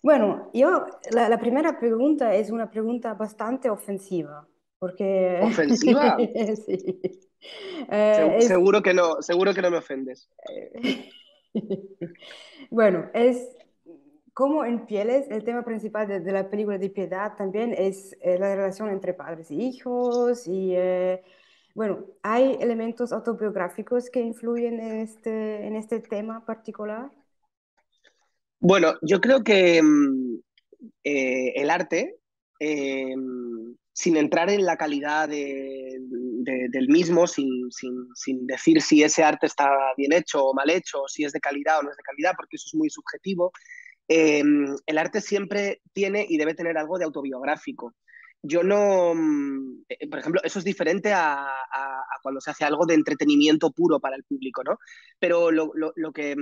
Bueno, la primera pregunta es una pregunta bastante ofensiva, porque ¿Ofensiva? sí. Es, Seguro que no me ofendes. bueno, es como en Pieles, el tema principal de la película de Piedad también es la relación entre padres y hijos bueno, hay elementos autobiográficos que influyen en este tema particular. Bueno, yo creo que el arte, eh, sin entrar en la calidad del mismo, sin decir si ese arte está bien hecho o mal hecho, o si es de calidad o no es de calidad, porque eso es muy subjetivo, eh, el arte siempre tiene y debe tener algo de autobiográfico. Yo no, por ejemplo, eso es diferente a cuando se hace algo de entretenimiento puro para el público, ¿no? Pero lo que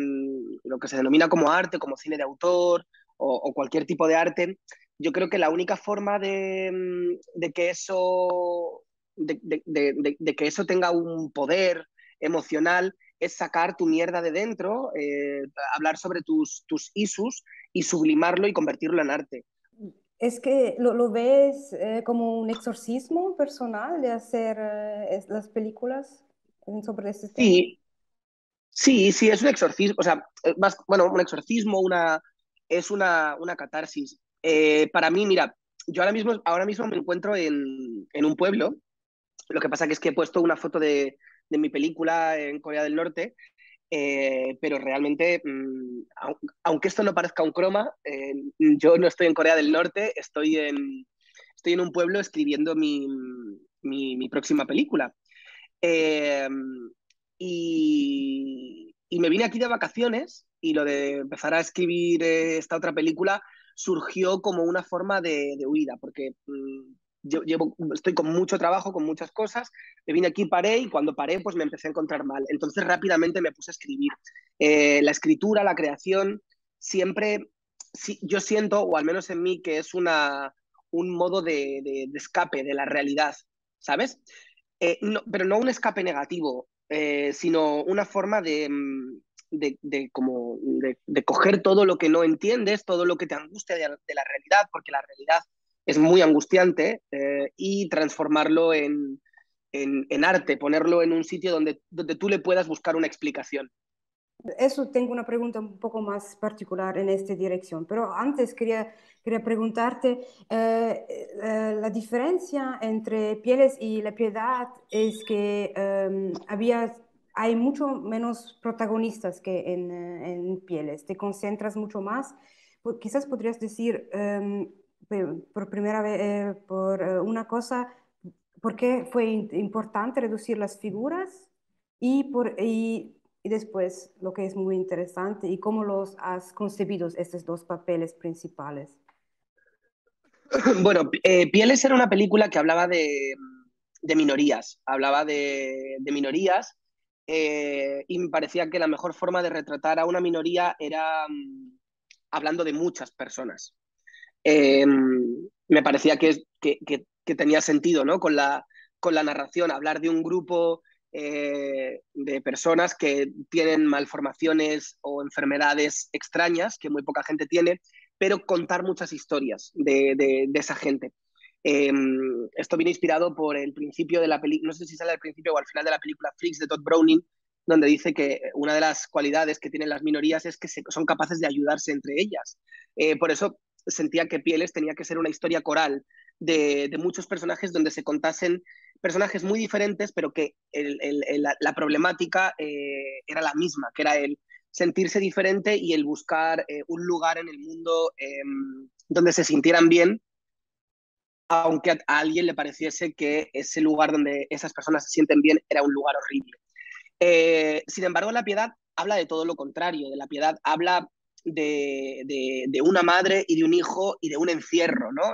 se denomina como arte, como cine de autor o cualquier tipo de arte, yo creo que la única forma de que eso, de que eso tenga un poder emocional es sacar tu mierda de dentro, hablar sobre tus issues y sublimarlo y convertirlo en arte. Es que lo ves como un exorcismo personal de hacer las películas sobre este tema. Sí, sí, sí, es un exorcismo, o sea, más, bueno, un exorcismo, es una catarsis. Para mí, mira, yo ahora mismo me encuentro en un pueblo, lo que pasa que es que he puesto una foto de mi película en Corea del Norte, pero realmente, aunque esto no parezca un croma, yo no estoy en Corea del Norte, estoy en un pueblo escribiendo mi próxima película. Eh, y me vine aquí de vacaciones y lo de empezar a escribir esta otra película surgió como una forma de huida, porque estoy con mucho trabajo, con muchas cosas, me vine aquí, paré y cuando paré pues me empecé a encontrar mal. Entonces rápidamente me puse a escribir. La escritura, la creación, siempre, sí, yo siento, o al menos en mí, que es un modo de escape de la realidad, ¿sabes? Pero no un escape negativo, sino una forma de coger todo lo que no entiendes, todo lo que te angustia de la realidad, porque la realidad es muy angustiante, y transformarlo en arte, ponerlo en un sitio donde tú le puedas buscar una explicación. Eso tengo una pregunta un poco más particular en esta dirección, pero antes quería preguntarte, la diferencia entre Pieles y La Piedad es que hay mucho menos protagonistas que en Pieles, te concentras mucho más. Quizás podrías decir por primera vez, por una cosa, ¿por qué fue importante reducir las figuras? Y después, lo que es muy interesante, y cómo los has concebido estos dos papeles principales. Bueno, Pieles era una película que hablaba de minorías, hablaba de minorías, y me parecía que la mejor forma de retratar a una minoría era hablando de muchas personas. Me parecía que tenía sentido, ¿no? Con la narración, hablar de un grupo de personas que tienen malformaciones o enfermedades extrañas que muy poca gente tiene, pero contar muchas historias de esa gente. Eh, Esto viene inspirado por el principio de la película, no sé si sale al principio o al final de la película Freaks de Todd Browning, donde dice que una de las cualidades que tienen las minorías es que son capaces de ayudarse entre ellas. Por eso sentía que Pieles tenía que ser una historia coral de muchos personajes donde se contasen personajes muy diferentes, pero que la problemática era la misma, que era el sentirse diferente y el buscar un lugar en el mundo donde se sintieran bien, aunque a alguien le pareciese que ese lugar donde esas personas se sienten bien era un lugar horrible. Sin embargo, la piedad habla de todo lo contrario, de la piedad habla de una madre y de un hijo y de un encierro, ¿no?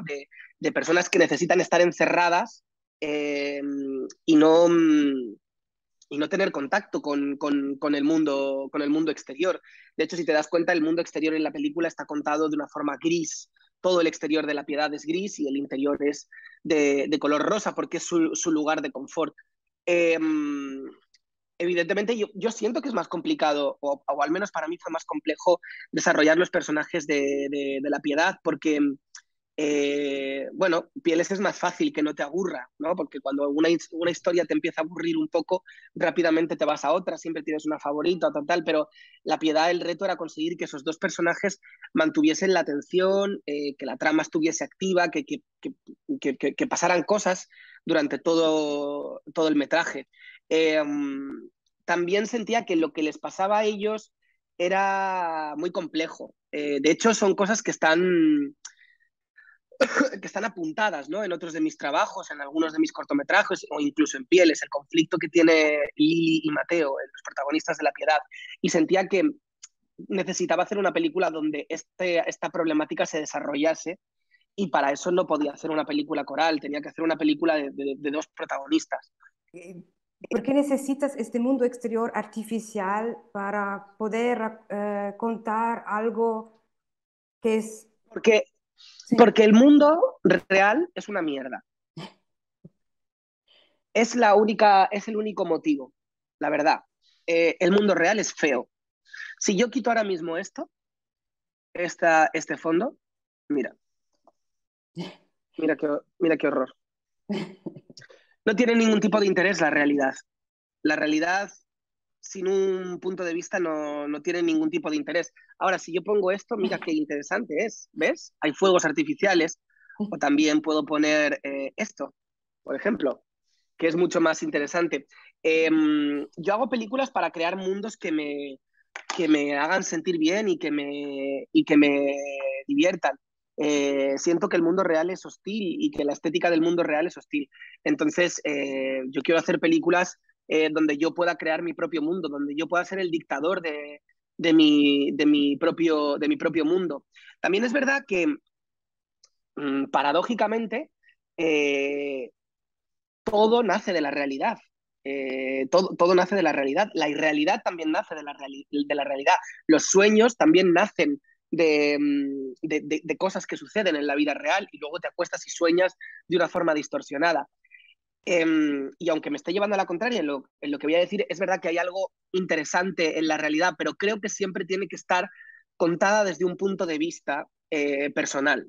De personas que necesitan estar encerradas, eh, y, no, y no tener contacto con el mundo exterior. De hecho, si te das cuenta, el mundo exterior en la película está contado de una forma gris. Todo el exterior de la piedad es gris y el interior es de color rosa porque es su lugar de confort. Eh, evidentemente yo siento que es más complicado, o al menos para mí fue más complejo desarrollar los personajes de la Piedad, porque bueno, Pieles es más fácil que no te aburra, ¿no? Porque cuando una historia te empieza a aburrir un poco, rápidamente te vas a otra, siempre tienes una favorita o tal, pero La Piedad, el reto era conseguir que esos dos personajes mantuviesen la atención, que la trama estuviese activa, que pasaran cosas durante todo el metraje. También sentía que lo que les pasaba a ellos era muy complejo. De hecho, son cosas que están apuntadas, ¿no? En otros de mis trabajos, en algunos de mis cortometrajes o incluso en Pieles, el conflicto que tiene Lili y Mateo, los protagonistas de La Piedad. Y sentía que necesitaba hacer una película donde esta problemática se desarrollase, y para eso no podía hacer una película coral, tenía que hacer una película de dos protagonistas. Eh, ¿Por qué necesitas este mundo exterior artificial para poder contar algo que es... Porque, Sí. porque el mundo real es una mierda. Es el único motivo, la verdad. El mundo real es feo. Si yo quito ahora mismo este fondo, mira, mira mira qué horror. No tiene ningún tipo de interés la realidad. La realidad sin un punto de vista no tiene ningún tipo de interés. Ahora, si yo pongo esto, mira qué interesante es, ¿ves? Hay fuegos artificiales, o también puedo poner esto, por ejemplo, que es mucho más interesante. Yo hago películas para crear mundos que me hagan sentir bien y que me diviertan. Siento que el mundo real es hostil y que la estética del mundo real es hostil. Entonces, yo quiero hacer películas donde yo pueda crear mi propio mundo, donde yo pueda ser el dictador de mi propio mundo. También es verdad que, paradójicamente, eh, todo nace de la realidad. Todo nace de la realidad. La irrealidad también nace de la realidad. Los sueños también nacen de cosas que suceden en la vida real, y luego te acuestas y sueñas de una forma distorsionada. Y aunque me esté llevando a la contraria en lo que voy a decir, es verdad que hay algo interesante en la realidad, pero creo que siempre tiene que estar contada desde un punto de vista personal.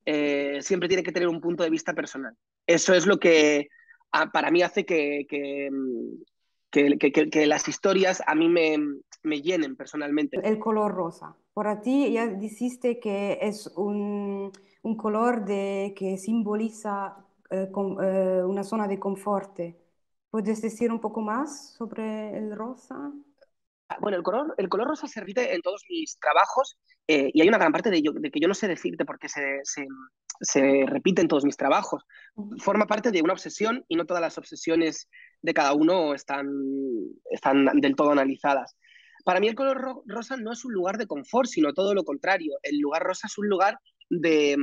Siempre tiene que tener un punto de vista personal. Eso es lo que para mí hace que las historias a mí me llenen personalmente. El color rosa. Por ti ya dijiste que es un color que simboliza una zona de confort. ¿Puedes decir un poco más sobre el rosa? Bueno, el color rosa se repite en todos mis trabajos, y hay una gran parte de que yo no sé decirte por qué se repite en todos mis trabajos. Ujú. Forma parte de una obsesión, y no todas las obsesiones de cada uno están del todo analizadas. Para mí el color rosa no es un lugar de confort, sino todo lo contrario. El lugar rosa es un lugar es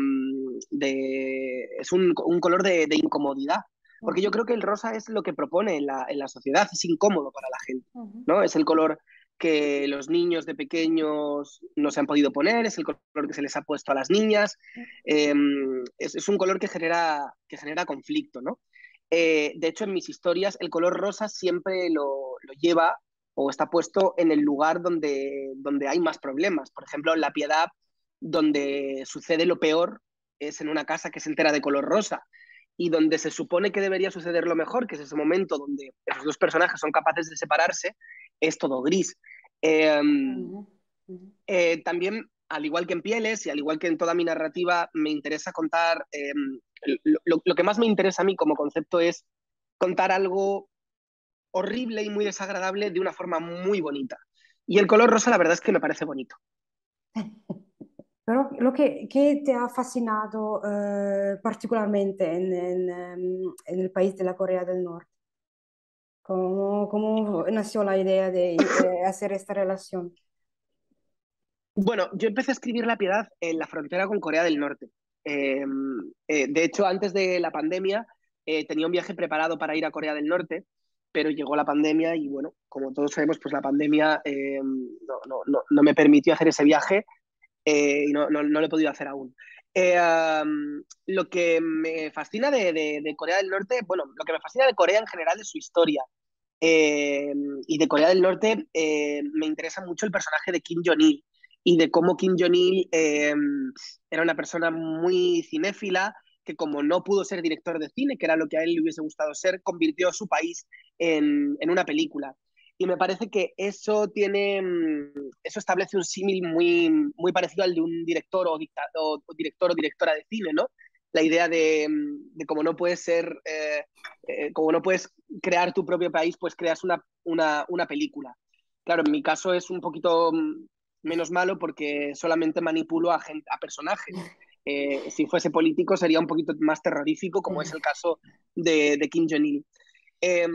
un color de incomodidad, porque yo Ujú. creo que el rosa es lo que propone en la sociedad, es incómodo para la gente, Ujú. ¿no? Es el color que los niños de pequeños no se han podido poner, es el color que se les ha puesto a las niñas, eh, es un color que genera conflicto, ¿no? De hecho, en mis historias, el color rosa siempre lo lleva o está puesto en el lugar donde hay más problemas. Por ejemplo, en La Piedad, donde sucede lo peor, es en una casa que se entera de color rosa, y donde se supone que debería suceder lo mejor, que es ese momento donde esos dos personajes son capaces de separarse, es todo gris. Eh, Ujú. Ujú. También, al igual que en Pieles y al igual que en toda mi narrativa, me interesa contar, lo que más me interesa a mí como concepto es contar algo horrible y muy desagradable de una forma muy bonita. Y el color rosa, la verdad es que me parece bonito. Pero ¿qué te ha fascinado particularmente en el país de la Corea del Norte? ¿Cómo nació la idea de hacer esta relación? Bueno, yo empecé a escribir La Piedad en la frontera con Corea del Norte. Eh, de hecho, antes de la pandemia, tenía un viaje preparado para ir a Corea del Norte, pero llegó la pandemia y, bueno, como todos sabemos, pues la pandemia no me permitió hacer ese viaje, y no lo he podido hacer aún. Lo que me fascina de Corea del Norte, bueno, lo que me fascina de Corea en general es su historia. Eh, y de Corea del Norte me interesa mucho el personaje de Kim Jong-il y de cómo Kim Jong-il era una persona muy cinéfila que como no pudo ser director de cine, que era lo que a él le hubiese gustado ser, convirtió a su país en una película. Y me parece que eso tiene, eso establece un símil muy parecido al de un director o director o directora de cine, ¿no? La idea de cómo no puedes ser, como no puedes crear tu propio país, pues creas una película. Claro, en mi caso es un poquito menos malo porque solamente manipulo a personajes. Si fuese político sería un poquito más terrorífico, como es el caso de Kim Jong-il. Eh,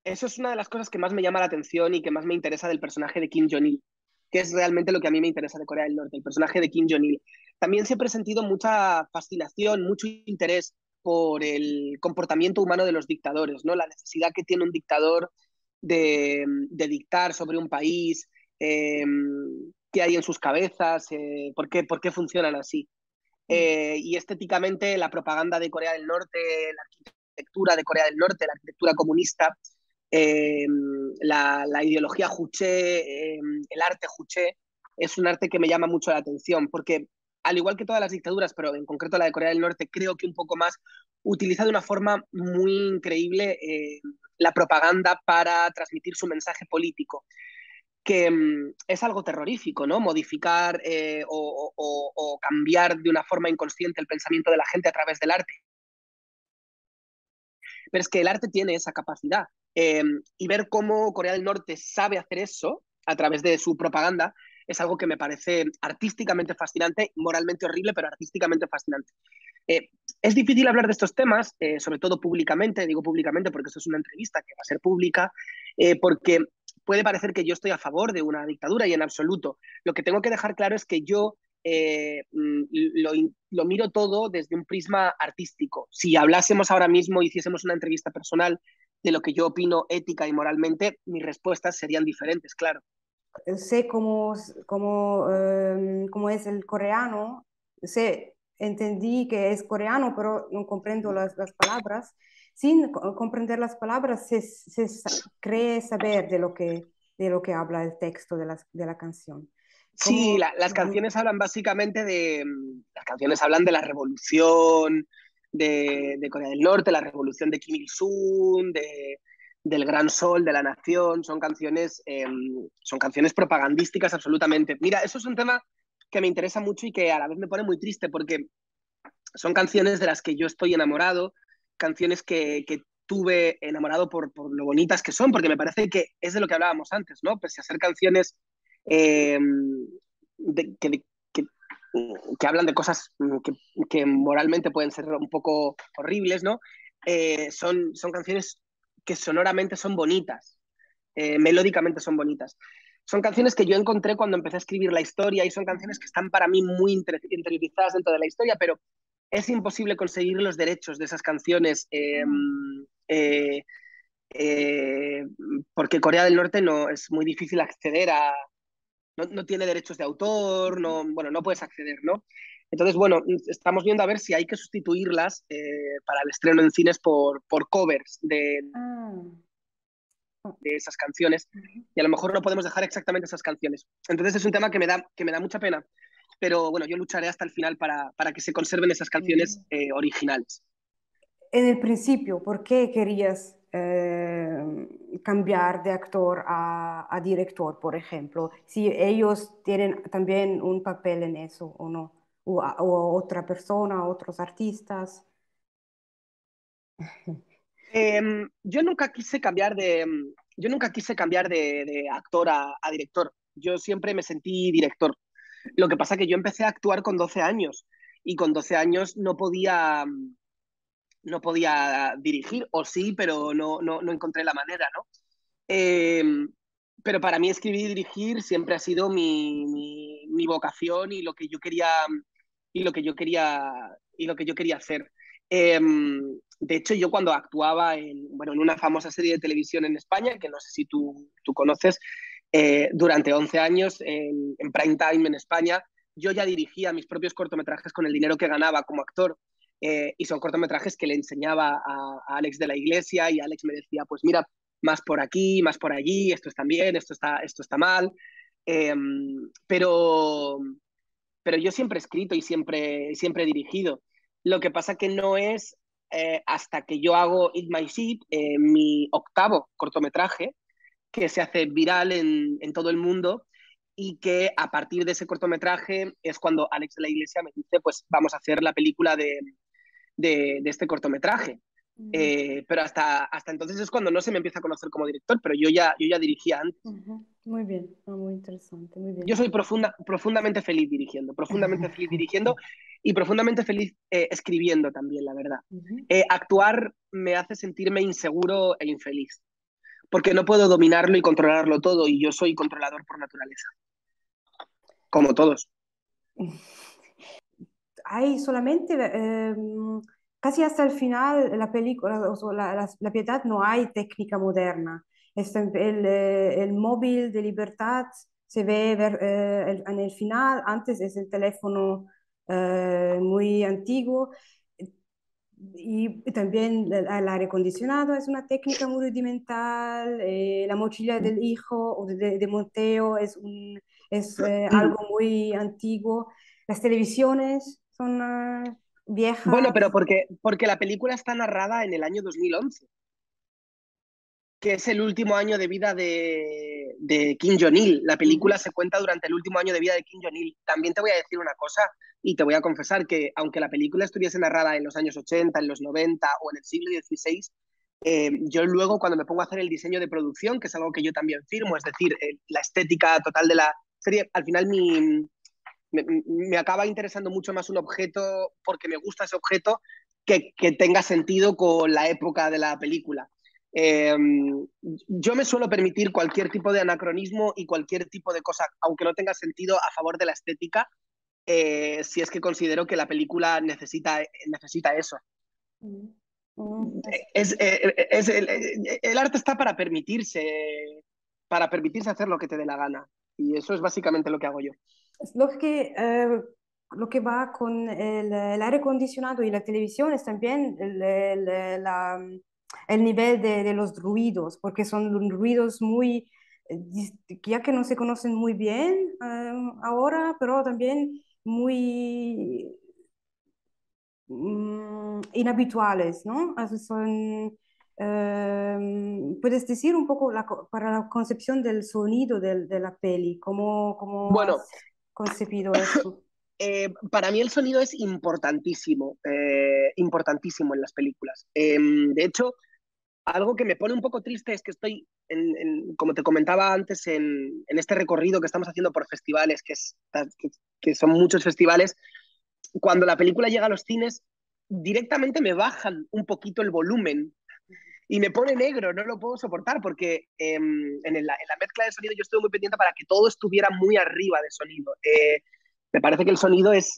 Eso es una de las cosas que más me llama la atención y que más me interesa del personaje de Kim Jong-il, que es realmente lo que a mí me interesa de Corea del Norte, el personaje de Kim Jong-il. También siempre he sentido mucha fascinación, mucho interés por el comportamiento humano de los dictadores, ¿no? La necesidad que tiene un dictador de dictar sobre un país, qué hay en sus cabezas, por qué funcionan así. Y estéticamente la propaganda de Corea del Norte, la arquitectura de Corea del Norte, la arquitectura comunista, eh, la ideología juche, el arte juche, es un arte que me llama mucho la atención, porque al igual que todas las dictaduras, pero en concreto la de Corea del Norte, creo que un poco más utiliza de una forma muy increíble la propaganda para transmitir su mensaje político, que es algo terrorífico, ¿no? Modificar o cambiar de una forma inconsciente el pensamiento de la gente a través del arte. Pero es que el arte tiene esa capacidad. Y ver cómo Corea del Norte sabe hacer eso a través de su propaganda es algo que me parece artísticamente fascinante, moralmente horrible, pero artísticamente fascinante. Es difícil hablar de estos temas, sobre todo públicamente, digo públicamente porque esto es una entrevista que va a ser pública, porque puede parecer que yo estoy a favor de una dictadura y en absoluto. Lo que tengo que dejar claro es que yo lo miro todo desde un prisma artístico. Si hablásemos ahora mismo, hiciésemos una entrevista personal de lo que yo opino ética y moralmente, mis respuestas serían diferentes, claro. Sé cómo es el coreano, sé, entendí que es coreano, pero no comprendo las palabras. Sin comprender las palabras, cree saber de lo que habla el texto de la canción. Sí, las canciones hablan básicamente las canciones hablan de la revolución de Corea del Norte, la revolución de Kim Il-sung, del gran sol de la nación. Son canciones propagandísticas absolutamente. Mira, eso es un tema que me interesa mucho y que a la vez me pone muy triste porque son canciones de las que yo estoy enamorado, canciones que tuve enamorado por lo bonitas que son, porque me parece que es de lo que hablábamos antes, ¿no? Pese a ser canciones eh, de, que hablan de cosas que moralmente pueden ser un poco horribles, ¿no? Son canciones que sonoramente son bonitas, melódicamente son bonitas. Son canciones que yo encontré cuando empecé a escribir la historia y son canciones que están para mí muy interiorizadas dentro de la historia, pero es imposible conseguir los derechos de esas canciones eh, eh, porque Corea del Norte no es muy difícil acceder no tiene derechos de autor, bueno, no puedes acceder, ¿no? Entonces, bueno, estamos viendo a ver si hay que sustituirlas para el estreno en cines por covers Ah, de esas canciones y a lo mejor no podemos dejar exactamente esas canciones. Entonces es un tema que me da mucha pena, pero bueno, yo lucharé hasta el final para que se conserven esas canciones originales. en el principio, ¿por qué querías cambiar de actor a director, por ejemplo? Si ellos tienen también un papel en eso o no, o otra persona, otros artistas. Yo nunca quise cambiar yo nunca quise cambiar de actor a director. Yo siempre me sentí director. Lo que pasa es que yo empecé a actuar con 12 años y con 12 años no podía dirigir, o sí, pero no encontré la manera, ¿no? Eh, pero para mí escribir y dirigir siempre ha sido mi vocación y lo que yo quería y lo que yo quería y lo que yo quería hacer. Eh, de hecho, yo cuando actuaba en una famosa serie de televisión en España, que no sé si tú conoces, durante 11 años en prime time en España, yo ya dirigía mis propios cortometrajes con el dinero que ganaba como actor. Y son cortometrajes que le enseñaba a Alex de la Iglesia y Alex me decía, pues mira, más por aquí, más por allí, esto está bien, esto está mal. Eh, pero, pero yo siempre he escrito y siempre he dirigido. Lo que pasa que no es hasta que yo hago Eat My Shit, mi octavo cortometraje, que se hace viral en todo el mundo y que a partir de ese cortometraje es cuando Alex de la Iglesia me dice, pues vamos a hacer la película de este cortometraje. Mm, Pero hasta entonces es cuando no se me empieza a conocer como director, pero yo ya dirigía antes. ujú. Muy bien, muy interesante, muy Yo bien. soy profundamente feliz dirigiendo y profundamente feliz escribiendo también, la verdad. Ujú. Actuar me hace sentirme inseguro e infeliz, porque no puedo dominarlo y controlarlo todo, y yo soy controlador por naturaleza, como todos. Hay solamente, casi hasta el final, la película, o sea, la Pietà no hay técnica moderna. El móvil de Libertad se ve en el final, antes es el teléfono muy antiguo. Y también el aire acondicionado es una técnica muy rudimental, la mochila del hijo o de Monteo es algo muy antiguo, las televisiones son Bueno, viejas. pero porque la película está narrada en el año 2011, que es el último año de vida de Kim Jong-il. La película Ujú, se cuenta durante el último año de vida de Kim Jong-il. También te voy a decir una cosa y te voy a confesar que aunque la película estuviese narrada en los años 80, en los 90 o en el siglo XVI, yo luego cuando me pongo a hacer el diseño de producción, que es algo que yo también firmo, es decir, la estética total de la serie, al final me acaba interesando mucho más un objeto porque me gusta ese objeto que tenga sentido con la época de la película. Eh, yo me suelo permitir cualquier tipo de anacronismo y cualquier tipo de cosa, aunque no tenga sentido, a favor de la estética, si es que considero que la película necesita eso. ujú, ujú. El arte está para permitirse hacer lo que te dé la gana. Y eso es básicamente lo que hago yo. Es lo que va con el aire acondicionado y la televisión es también el nivel de los ruidos, porque son ruidos muy, ya que no se conocen muy bien ahora, pero también muy inhabituales, ¿no? ¿Puedes decir un poco para la concepción del sonido de la peli, cómo Bueno, has concebido esto? para mí el sonido es importantísimo, importantísimo en las películas. De hecho, algo que me pone un poco triste es que estoy, como te comentaba antes, en este recorrido que estamos haciendo por festivales, que son muchos festivales. Cuando la película llega a los cines, directamente me bajan un poquito el volumen y me pone negro, no lo puedo soportar porque en la mezcla de sonido yo estuve muy pendiente para que todo estuviera muy arriba de sonido. Me parece que el sonido es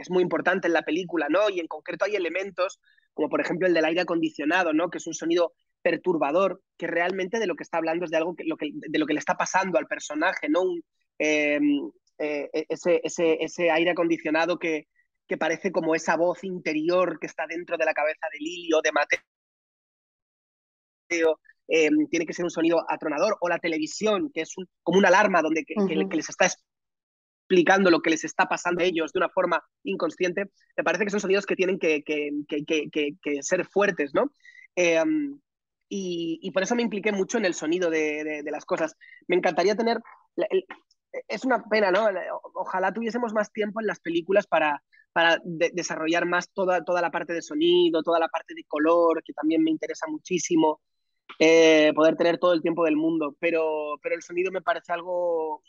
muy importante en la película, ¿no? Y en concreto hay elementos, como por ejemplo el del aire acondicionado, ¿no? Que es un sonido perturbador, que realmente de lo que está hablando es de algo de lo que le está pasando al personaje, ¿no? Eh, ese aire acondicionado que parece como esa voz interior que está dentro de la cabeza de Lily o de Mateo, tiene que ser un sonido atronador, o la televisión, que es como una alarma donde que Ujú, les está explicando lo que les está pasando a ujú, ellos de una forma inconsciente. Me parece que son sonidos que tienen que ser fuertes, ¿no? Eh, y por eso me impliqué mucho en el sonido de las cosas. Me encantaría tener... Es una pena, ¿no? Ojalá tuviésemos más tiempo en las películas para desarrollar más toda la parte de sonido, toda la parte de color, que también me interesa muchísimo, poder tener todo el tiempo del mundo, pero el sonido me parece algo,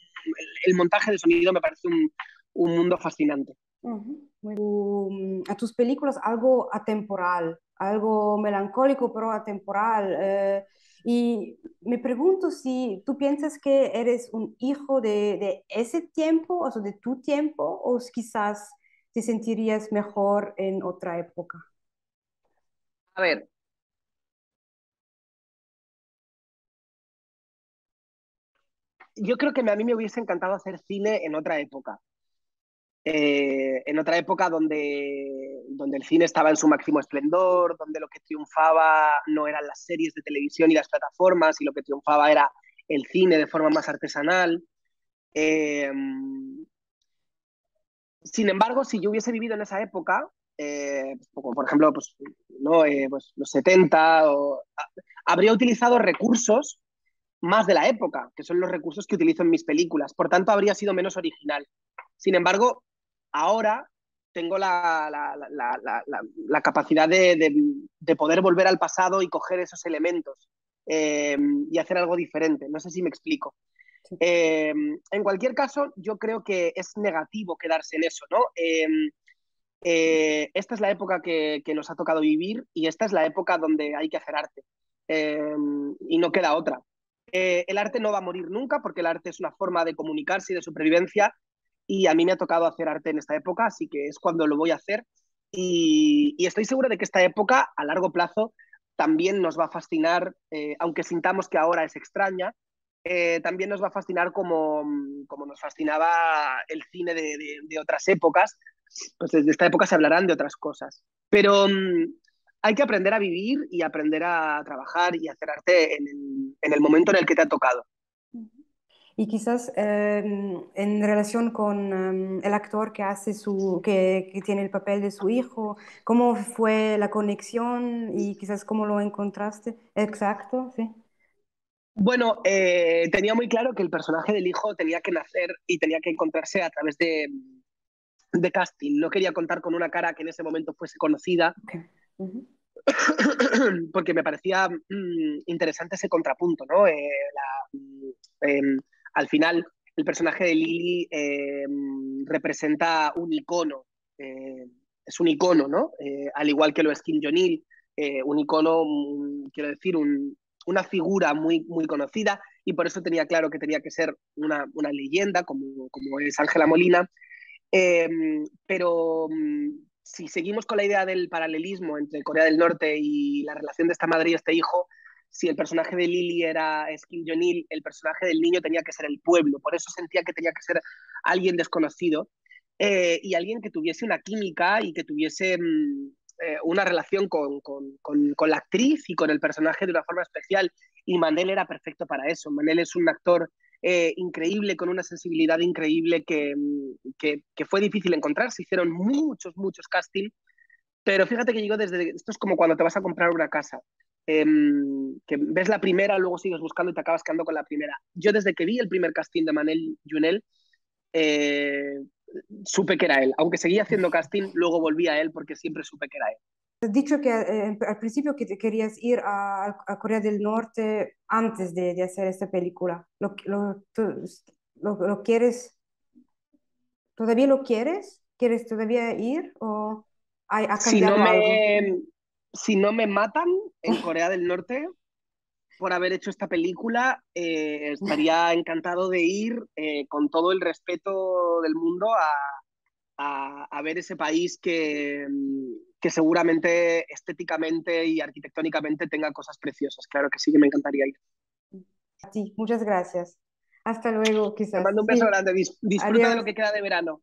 el montaje de sonido me parece un mundo fascinante. ujú. A tus películas algo atemporal, algo melancólico, pero atemporal. Y me pregunto si tú piensas que eres un hijo de ese tiempo, o sea, de tu tiempo, o quizás te sentirías mejor en otra época. A ver, yo creo que a mí me hubiese encantado hacer cine en otra época. en otra época donde el cine estaba en su máximo esplendor, donde lo que triunfaba no eran las series de televisión y las plataformas, y lo que triunfaba era el cine de forma más artesanal. Eh, Sin embargo, si yo hubiese vivido en esa época, como por ejemplo pues, ¿no? Pues los 70, habría utilizado recursos más de la época, que son los recursos que utilizo en mis películas. Por tanto, habría sido menos original. Sin embargo, ahora tengo la capacidad de poder volver al pasado y coger esos elementos y hacer algo diferente. No sé si me explico. Sí. En cualquier caso, yo creo que es negativo quedarse en eso, ¿no? Esta es la época que nos ha tocado vivir y esta es la época donde hay que hacer arte. Eh, y no queda otra. El arte no va a morir nunca porque el arte es una forma de comunicarse y de supervivencia y a mí me ha tocado hacer arte en esta época, así que es cuando lo voy a hacer y estoy seguro de que esta época a largo plazo también nos va a fascinar, aunque sintamos que ahora es extraña, también nos va a fascinar como nos fascinaba el cine de otras épocas, pues desde esta época se hablarán de otras cosas. Pero hay que aprender a vivir y aprender a trabajar y hacer arte en el momento en el que te ha tocado. Y quizás en relación con el actor que hace que tiene el papel de su hijo, ¿cómo fue la conexión y quizás cómo lo encontraste? Exacto, sí. Bueno, tenía muy claro que el personaje del hijo tenía que nacer y tenía que encontrarse a través de casting. No quería contar con una cara que en ese momento fuese conocida, Ok. Ujú. porque me parecía interesante ese contrapunto, ¿no? Eh, Al final, el personaje de Lily representa un icono, es un icono, ¿no? Al igual que lo es Kim Jong-il, un icono, quiero decir, una figura muy, muy conocida, y por eso tenía claro que tenía que ser una leyenda, como es Ángela Molina, eh, pero si seguimos con la idea del paralelismo entre Corea del Norte y la relación de esta madre y este hijo, si el personaje de Lily era Kim Jong-il, el personaje del niño tenía que ser el pueblo. Por eso sentía que tenía que ser alguien desconocido y alguien que tuviese una química y que tuviese una relación con la actriz y con el personaje de una forma especial. Y Manel era perfecto para eso. Manel es un actor increíble, con una sensibilidad increíble que fue difícil encontrar. Se hicieron muchos, muchos castings, pero fíjate que llegó desde... Esto es como cuando te vas a comprar una casa. Que ves la primera, luego sigues buscando y te acabas quedando con la primera. Yo desde que vi el primer casting de Manel Junel, eh, supe que era él. Aunque seguía haciendo casting, luego volví a él porque siempre supe que era él. Has dicho que al principio que te querías ir a Corea del Norte antes de hacer esta película. ¿Lo quieres? ¿Todavía lo quieres? ¿Quieres todavía ir o ha Si no cambiado algo? si no me matan en Corea del Norte, por haber hecho esta película, estaría encantado de ir con todo el respeto del mundo a ver ese país que seguramente estéticamente y arquitectónicamente tenga cosas preciosas. Claro que sí, que me encantaría ir. A ti, muchas gracias. Hasta luego, Te quizás. mando un beso Sí, grande, disfruta de lo adiós. que queda de verano.